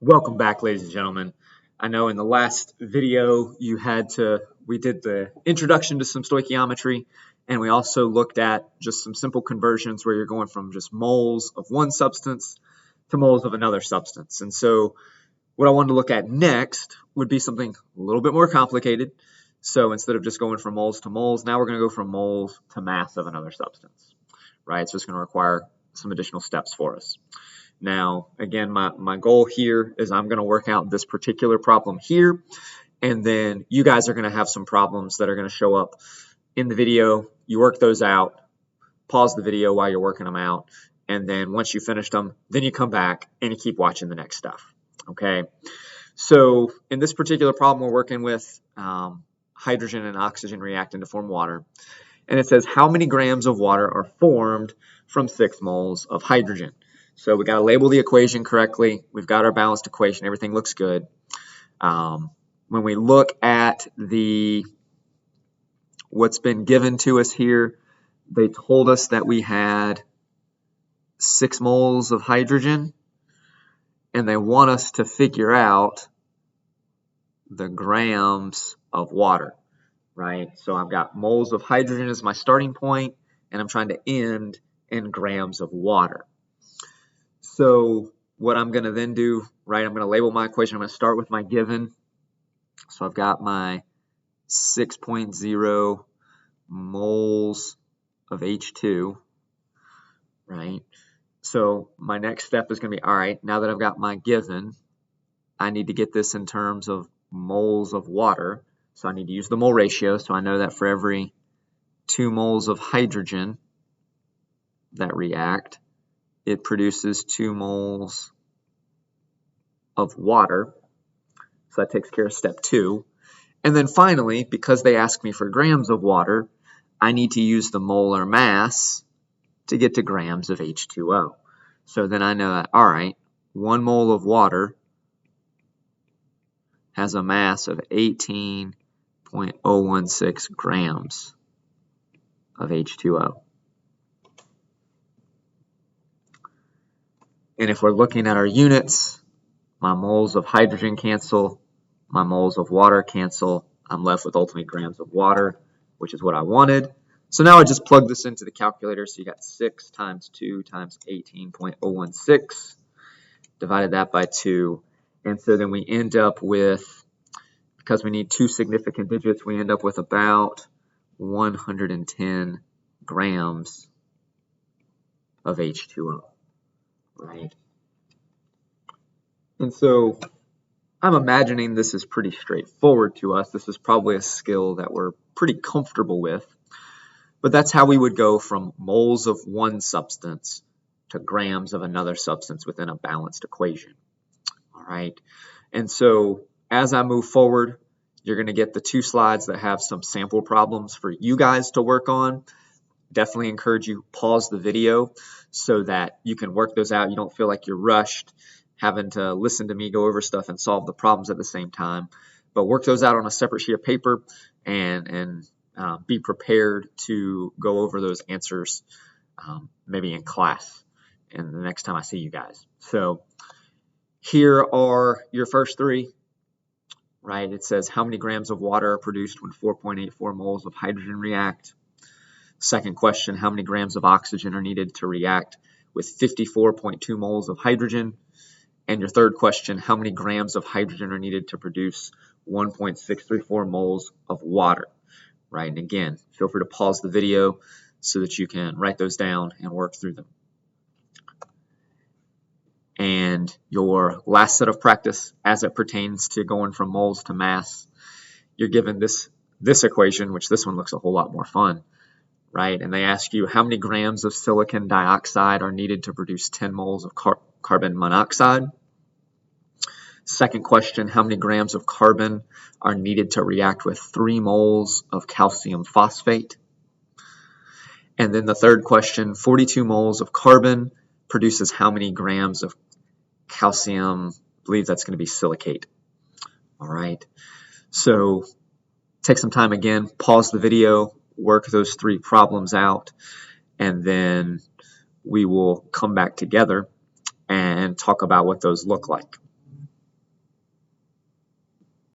Welcome back, ladies and gentlemen. I know in the last video we did the introduction to some stoichiometry, and we also looked at just some simple conversions where you're going from just moles of one substance to moles of another substance. And so what I wanted to look at next would be something a little bit more complicated. So instead of just going from moles to moles, now we're going to go from moles to mass of another substance, right? So it's going to require some additional steps for us. Now, again, my goal here is I'm going to work out this particular problem here, and then you guys are going to have some problems that are going to show up in the video. You work those out, pause the video while you're working them out, and then once you finish them, then you come back and you keep watching the next stuff, okay? So in this particular problem, we're working with hydrogen and oxygen reacting to form water, and it says how many grams of water are formed from 6 moles of hydrogen. So we got to label the equation correctly. We've got our balanced equation. Everything looks good. When we look at what's been given to us here, they told us that we had 6 moles of hydrogen, and they want us to figure out the grams of water, right? So I've got moles of hydrogen as my starting point, and I'm trying to end in grams of water. So what I'm going to then do, right, I'm going to label my equation. I'm going to start with my given. So I've got my 6.0 moles of H2, right? So my next step is going to be, all right, now that I've got my given, I need to get this in terms of moles of water. So I need to use the mole ratio. So I know that for every 2 moles of hydrogen that react, it produces 2 moles of water. So that takes care of step 2. And then finally, because they ask me for grams of water, I need to use the molar mass to get to grams of H2O. So then I know that, all right, 1 mole of water has a mass of 18.016 grams of H2O. And if we're looking at our units, my moles of hydrogen cancel, my moles of water cancel. I'm left with ultimate grams of water, which is what I wanted. So now I just plug this into the calculator. So you got 6 times 2 times 18.016, divided that by 2. And so then we end up with, because we need 2 significant digits, we end up with about 110 grams of H2O. Right. And so I'm imagining this is pretty straightforward to us. This is probably a skill that we're pretty comfortable with. But that's how we would go from moles of one substance to grams of another substance within a balanced equation. All right. And so as I move forward, you're going to get the 2 slides that have some sample problems for you guys to work on. Definitely encourage you pause the video so that you can work those out. You don't feel like you're rushed having to listen to me go over stuff and solve the problems at the same time. But work those out on a separate sheet of paper and be prepared to go over those answers maybe in class and the next time I see you guys. So here are your first 3. Right? It says how many grams of water are produced when 4.84 moles of hydrogen react. Second question, how many grams of oxygen are needed to react with 54.2 moles of hydrogen? And your third question, how many grams of hydrogen are needed to produce 1.634 moles of water? Right, and again, feel free to pause the video so that you can write those down and work through them. And your last set of practice as it pertains to going from moles to mass, you're given this equation, which this one looks a whole lot more fun. Right, and they ask you how many grams of silicon dioxide are needed to produce 10 moles of carbon monoxide. Second question, how many grams of carbon are needed to react with 3 moles of calcium phosphate? And then the third question, 42 moles of carbon produces how many grams of calcium? I believe that's going to be silicate. All right, so take some time again, pause the video, work those 3 problems out, and then we will come back together and talk about what those look like.